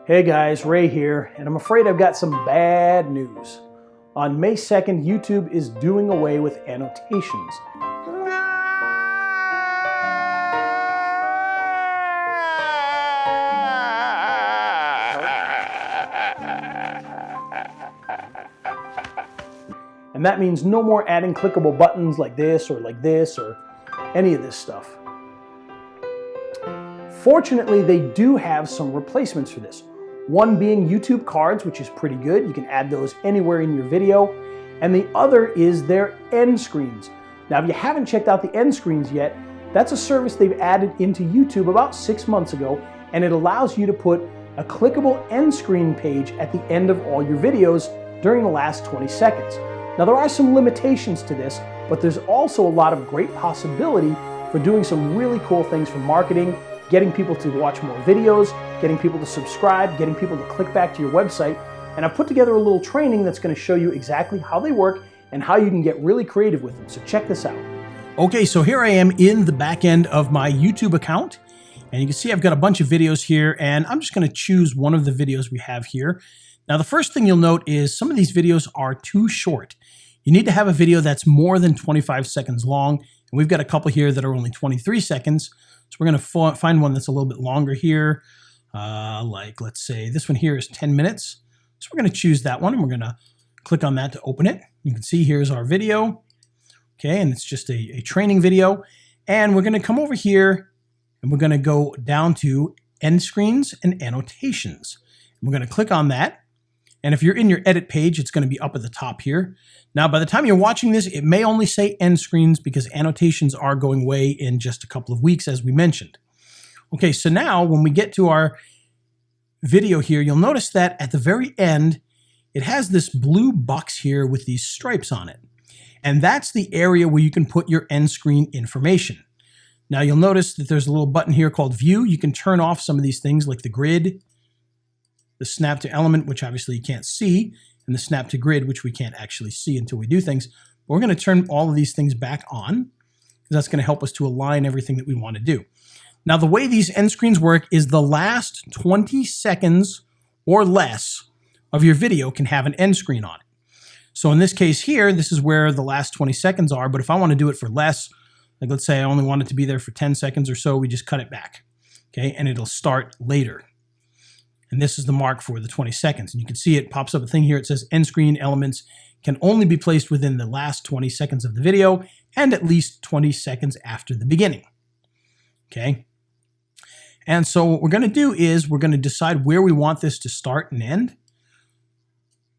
Hey guys, Ray here, and I'm afraid I've got some bad news. On May 2nd, YouTube is doing away with annotations. And that means no more adding clickable buttons like this or any of this stuff. Fortunately, they do have some replacements for this. One being YouTube cards, which is pretty good. You can add those anywhere in your video. And the other is their Endscreens. Now, if you haven't checked out the Endscreens yet, that's a service they've added into YouTube about 6 months ago, and it allows you to put a clickable end screen page at the end of all your videos during the last 20 seconds. Now, there are some limitations to this, but there's also a lot of great possibility for doing some really cool things for marketing, getting people to watch more videos, getting people to subscribe, getting people to click back to your website. And I've put together a little training that's going to show you exactly how they work and how you can get really creative with them. So check this out. Okay, so here I am in the back end of my YouTube account. And you can see I've got a bunch of videos here, and I'm just going to choose one of the videos we have here. Now, the first thing you'll note is some of these videos are too short. You need to have a video that's more than 25 seconds long. And we've got a couple here that are only 23 seconds. So we're going to find one that's a little bit longer here. Like, let's say this one here is 10 minutes. So we're going to choose that one, and we're going to click on that to open it. You can see here's our video. Okay, and it's just a training video. And we're going to come over here, and we're going to go down to Endscreens and Annotations. And we're going to click on that. And if you're in your edit page, it's going to be up at the top here. Now, by the time you're watching this, it may only say Endscreens because annotations are going away in just a couple of weeks, as we mentioned. Okay, so now when we get to our video here, you'll notice that at the very end, it has this blue box here with these stripes on it. And that's the area where you can put your end screen information. Now, you'll notice that there's a little button here called View. You can turn off some of these things like the grid, the snap to element, which obviously you can't see, and the snap to grid, which we can't actually see until we do things. But we're going to turn all of these things back on, because that's going to help us to align everything that we want to do. Now, the way these end screens work is the last 20 seconds or less of your video can have an end screen on it. So in this case here, this is where the last 20 seconds are. But if I want to do it for less, like let's say I only want it to be there for 10 seconds or so, we just cut it back. Okay, and it'll start later. And this is the mark for the 20 seconds. And you can see it pops up a thing here. It says end screen elements can only be placed within the last 20 seconds of the video and at least 20 seconds after the beginning. Okay. And so what we're going to do is we're going to decide where we want this to start and end.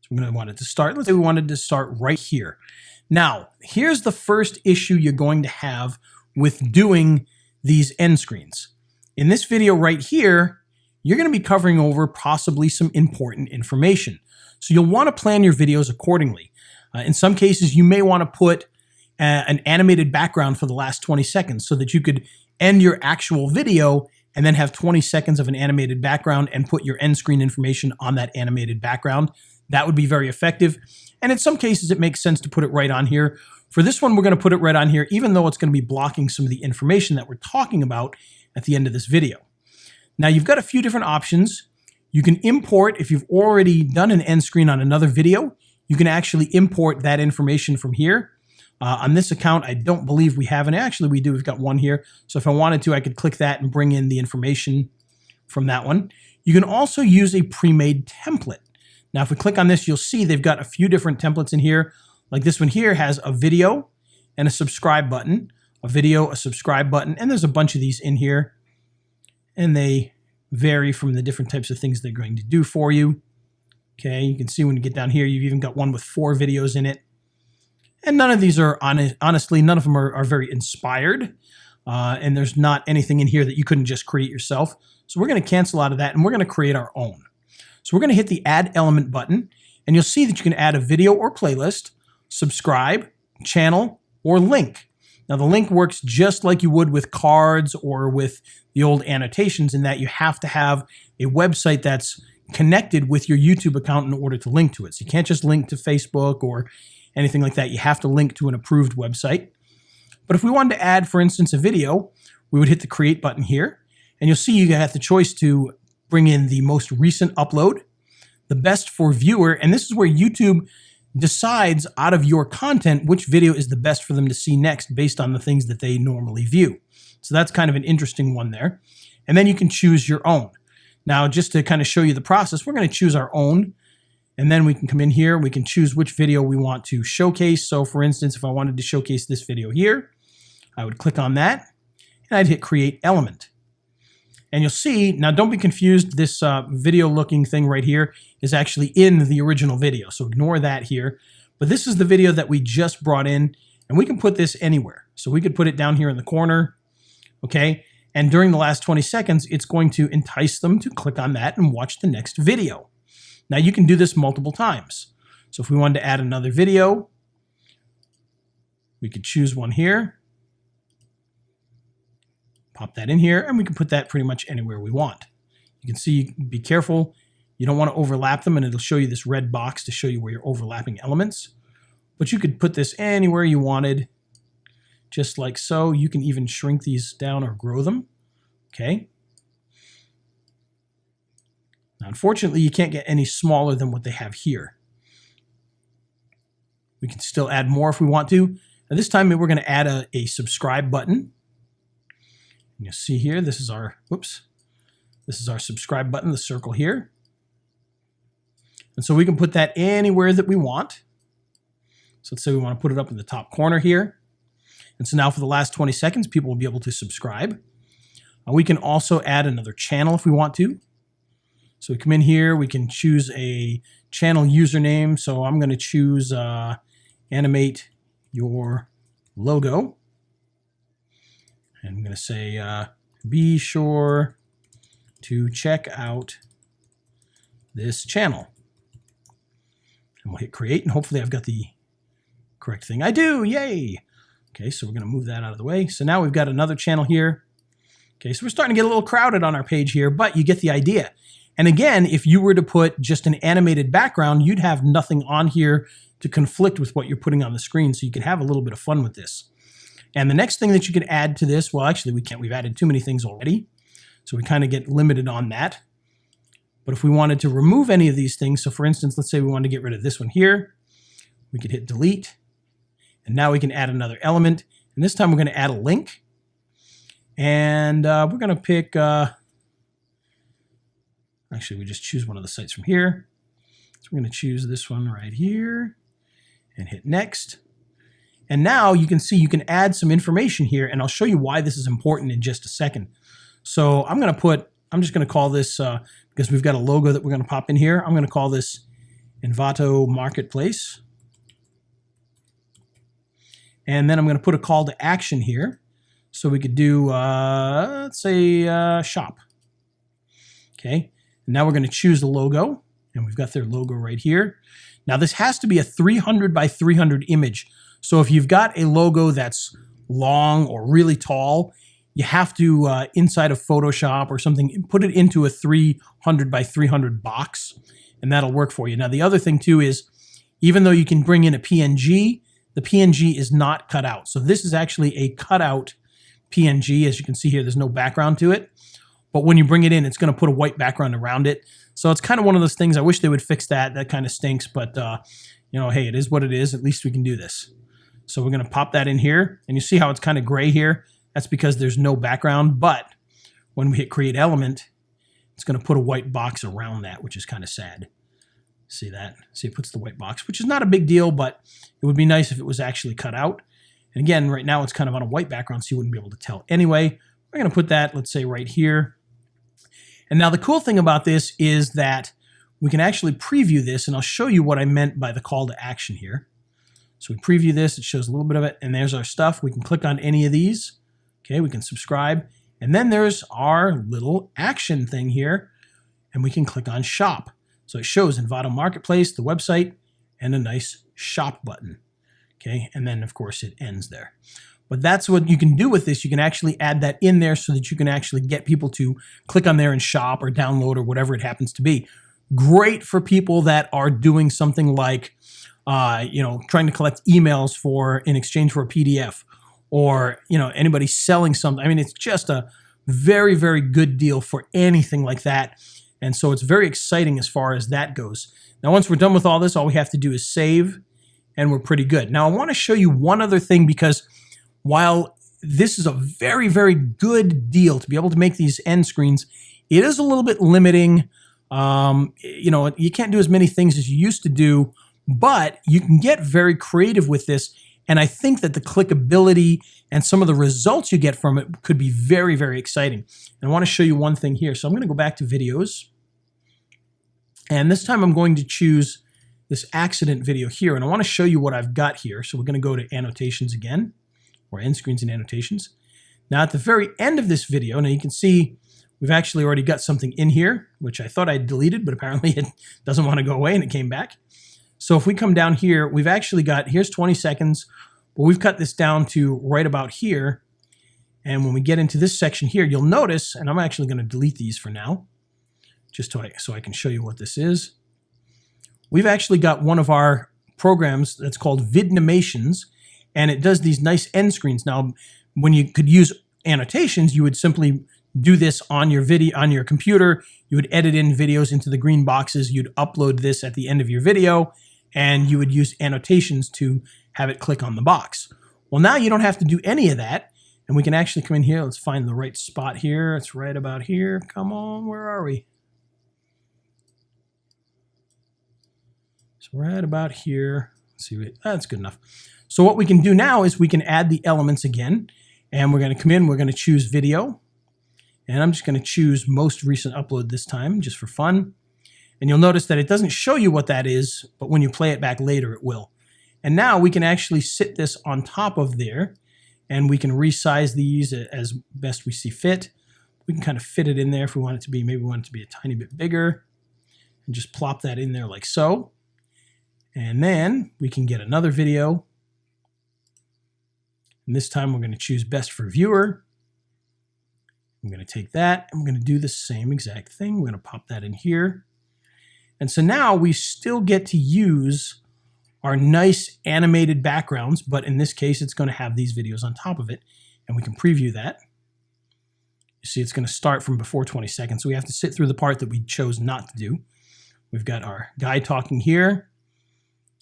So we're going to want it to start. Let's say we wanted to start right here. Now, here's the first issue you're going to have with doing these end screens. In this video right here, you're going to be covering over possibly some important information. So you'll want to plan your videos accordingly. In some cases, you may want to put an animated background for the last 20 seconds so that you could end your actual video and then have 20 seconds of an animated background and put your end screen information on that animated background. That would be very effective. And in some cases, it makes sense to put it right on here. For this one, we're going to put it right on here, even though it's going to be blocking some of the information that we're talking about at the end of this video. Now, you've got a few different options. You can import, if you've already done an end screen on another video, you can actually import that information from here. On this account, I don't believe we have, and actually we do, we've got one here. So if I wanted to, I could click that and bring in the information from that one. You can also use a pre-made template. Now, if we click on this, you'll see they've got a few different templates in here. Like this one here has a video and a subscribe button, a video, a subscribe button, and there's a bunch of these in here. And they vary from the different types of things they're going to do for you. Okay, you can see when you get down here, you've even got one with 4 videos in it. And none of these are, honestly, none of them are very inspired. And there's not anything in here that you couldn't just create yourself. So we're going to cancel out of that, and we're going to create our own. So we're going to hit the Add Element button, and you'll see that you can add a video or playlist, subscribe, channel, or link. Now, the link works just like you would with cards or with the old annotations in that you have to have a website that's connected with your YouTube account in order to link to it. So you can't just link to Facebook or anything like that. You have to link to an approved website. But if we wanted to add, for instance, a video, we would hit the Create button here. And you'll see you have the choice to bring in the most recent upload, the best for viewer, and this is where YouTube decides out of your content which video is the best for them to see next based on the things that they normally view. So that's kind of an interesting one there. And then you can choose your own. Now, just to kind of show you the process, we're going to choose our own, and then we can come in here, we can choose which video we want to showcase. So for instance, if I wanted to showcase this video here, I would click on that, and I'd hit Create Element. And you'll see, now don't be confused, this video looking thing right here is actually in the original video, so ignore that here. But this is the video that we just brought in, and we can put this anywhere. So we could put it down here in the corner, okay? And during the last 20 seconds, it's going to entice them to click on that and watch the next video. Now you can do this multiple times. So if we wanted to add another video, we could choose one here, pop that in here, and we can put that pretty much anywhere we want. You can see, be careful, you don't want to overlap them, and it'll show you this red box to show you where you're overlapping elements. But you could put this anywhere you wanted, just like so. You can even shrink these down or grow them, okay? Now, unfortunately, you can't get any smaller than what they have here. We can still add more if we want to. Now, this time we're going to add a subscribe button. You'll see here, this is our, this is our subscribe button, the circle here. And so we can put that anywhere that we want. So let's say we want to put it up in the top corner here. And so now for the last 20 seconds, people will be able to subscribe. We can also add another channel if we want to. So we come in here, we can choose a channel username. So I'm going to choose Animate Your Logo. And I'm going to say, be sure to check out this channel. And we'll hit create, and hopefully I've got the correct thing. I do, yay! Okay, so we're going to move that out of the way. So now we've got another channel here. Okay, so we're starting to get a little crowded on our page here, but you get the idea. And again, if you were to put just an animated background, you'd have nothing on here to conflict with what you're putting on the screen, so you can have a little bit of fun with this. And the next thing that you can add to this, well, actually we can't, we've added too many things already, so we kind of get limited on that. But if we wanted to remove any of these things, so for instance, let's say we wanted to get rid of this one here, we could hit delete, and now we can add another element, and this time we're going to add a link, and we're going to pick, actually we just choose one of the sites from here, so we're going to choose this one right here, and hit next. And now you can see you can add some information here, and I'll show you why this is important in just a second. So I'm just going to call this, because we've got a logo that we're going to pop in here, I'm going to call this Envato Marketplace. And then I'm going to put a call to action here. So we could do, let's say, shop. Okay, and now we're going to choose the logo, and we've got their logo right here. Now this has to be a 300 by 300 image. So if you've got a logo that's long or really tall, you have to, inside of Photoshop or something, put it into a 300 by 300 box, and that'll work for you. Now the other thing too is, even though you can bring in a PNG, the PNG is not cut out. So this is actually a cutout PNG. As you can see here, there's no background to it. But when you bring it in, it's going to put a white background around it. So it's kind of one of those things, I wish they would fix that. That kind of stinks, but you know, hey, it is what it is. At least we can do this. So we're going to pop that in here, and you see how it's kind of gray here? That's because there's no background, but when we hit create element, it's going to put a white box around that, which is kind of sad. See that? See, it puts the white box, which is not a big deal, but it would be nice if it was actually cut out. And again, right now it's kind of on a white background, so you wouldn't be able to tell anyway. We're going to put that, let's say, right here. And now the cool thing about this is that we can actually preview this, and I'll show you what I meant by the call to action here. So we preview this, it shows a little bit of it, and there's our stuff. We can click on any of these. Okay, we can subscribe. And then there's our little action thing here, and we can click on shop. So it shows Envato Marketplace, the website, and a nice shop button. Okay, and then of course it ends there. But that's what you can do with this. You can actually add that in there so that you can actually get people to click on there and shop or download or whatever it happens to be. Great for people that are doing something like, you know, trying to collect emails for in exchange for a PDF, or, you know, anybody selling something. I mean, it's just a very, very good deal for anything like that. And so it's very exciting as far as that goes. Now, once we're done with all this, all we have to do is save, and we're pretty good. Now, I want to show you one other thing, because while this is a very, very good deal to be able to make these end screens, it is a little bit limiting. You know, you can't do as many things as you used to do, but you can get very creative with this. And I think that the clickability and some of the results you get from it could be very, very exciting. And I want to show you one thing here. So I'm going to go back to videos. And this time I'm going to choose this accident video here. And I want to show you what I've got here. So we're going to go to annotations again, or end screens and annotations. Now at the very end of this video, now you can see we've actually already got something in here, which I thought I deleted, but apparently it doesn't want to go away and it came back. So if we come down here, we've actually got, here's 20 seconds, but we've cut this down to right about here. And when we get into this section here, you'll notice, and I'm actually going to delete these for now, just so I can show you what this is. We've actually got one of our programs that's called Vidnimations, and it does these nice end screens. Now, when you could use annotations, you would simply do this on your video, on your computer. You would edit in videos into the green boxes. You'd upload this at the end of your video, and you would use annotations to have it click on the box. Well, now you don't have to do any of that, and we can actually come in here. Let's find the right spot here. It's right about here. Come on, where are we? It's right about here. Let's see, that's good enough. So what we can do now is we can add the elements again, and we're going to come in. We're going to choose video. And I'm just going to choose most recent upload this time, just for fun. And you'll notice that it doesn't show you what that is, but when you play it back later, it will. And now we can actually sit this on top of there, and we can resize these as best we see fit. We can kind of fit it in there if we want it to be, maybe we want it to be a tiny bit bigger, and just plop that in there like so. And then we can get another video. And this time we're going to choose best for viewer. I'm going to take that, and we're going to do the same exact thing. We're going to pop that in here. And so now we still get to use our nice animated backgrounds, but in this case, it's going to have these videos on top of it, and we can preview that. You see, it's going to start from before 20 seconds, so we have to sit through the part that we chose not to do. We've got our guy talking here,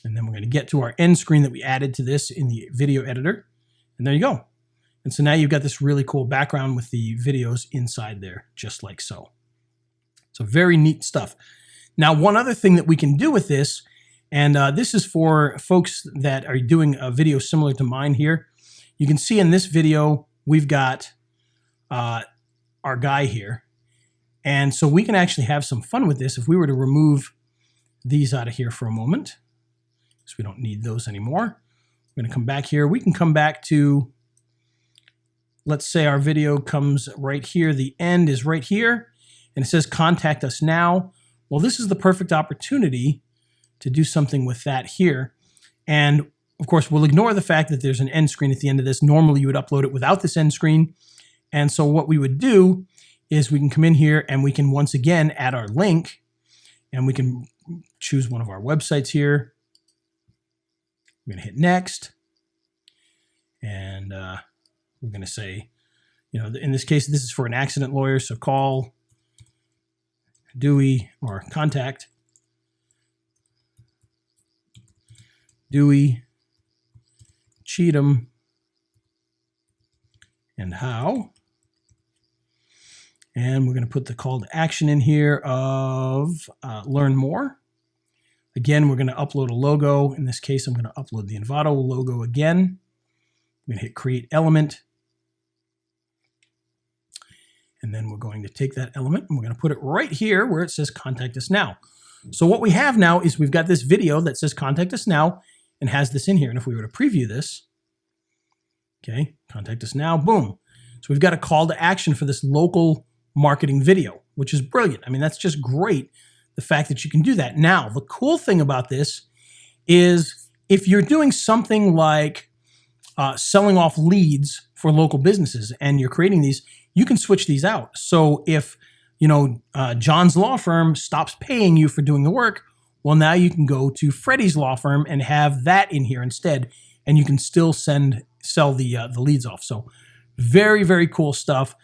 and then we're going to get to our end screen that we added to this in the video editor, and there you go. And so now you've got this really cool background with the videos inside there, just like so. So very neat stuff. Now, one other thing that we can do with this, and this is for folks that are doing a video similar to mine here. You can see in this video, we've got our guy here. And so we can actually have some fun with this if we were to remove these out of here for a moment, because we don't need those anymore. We're going to come back here. We can come back to, let's say our video comes right here. The end is right here, and it says contact us now. Well, this is the perfect opportunity to do something with that here. And of course, we'll ignore the fact that there's an end screen at the end of this. Normally, you would upload it without this end screen. And so what we would do is we can come in here and we can once again add our link, and we can choose one of our websites here. We're going to hit next. And we're going to say, you know, in this case, this is for an accident lawyer. So call Dewey, or contact Dewey, Cheatham, and Howe. And we're going to put the call to action in here of learn more. Again, we're going to upload a logo. In this case, I'm going to upload the Envato logo again. I'm going to hit create element. And then we're going to take that element and we're going to put it right here where it says contact us now. So what we have now is we've got this video that says contact us now and has this in here. And if we were to preview this, okay, contact us now, boom. So we've got a call to action for this local marketing video, which is brilliant. I mean, that's just great, the fact that you can do that. Now, the cool thing about this is if you're doing something like selling off leads for local businesses and you're creating these, you can switch these out. So if, you know, John's law firm stops paying you for doing the work, well, now you can go to Freddie's law firm and have that in here instead, and you can still sell the leads off. So very, very cool stuff.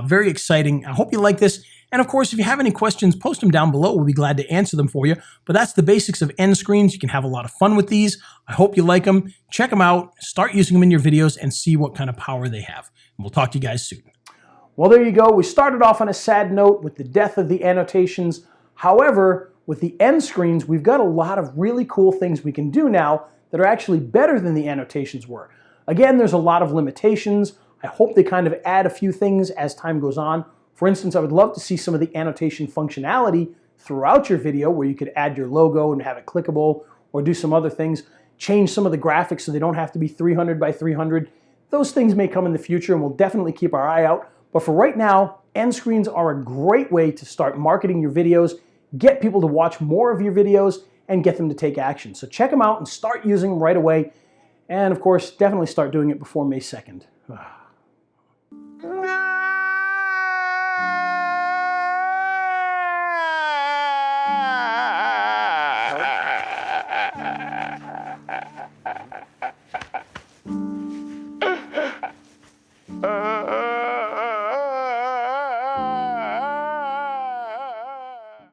Very exciting. I hope you like this. And of course, if you have any questions, post them down below. We'll be glad to answer them for you. But that's the basics of end screens. You can have a lot of fun with these. I hope you like them. Check them out, start using them in your videos, and see what kind of power they have. And we'll talk to you guys soon. Well, there you go. We started off on a sad note with the death of the annotations. However, with the end screens, we've got a lot of really cool things we can do now that are actually better than the annotations were. Again, there's a lot of limitations. I hope they kind of add a few things as time goes on. For instance, I would love to see some of the annotation functionality throughout your video where you could add your logo and have it clickable, or do some other things. Change some of the graphics so they don't have to be 300 by 300. Those things may come in the future, and we'll definitely keep our eye out. But for right now, end screens are a great way to start marketing your videos, get people to watch more of your videos, and get them to take action. So check them out and start using them right away. And of course, definitely start doing it before May 2nd.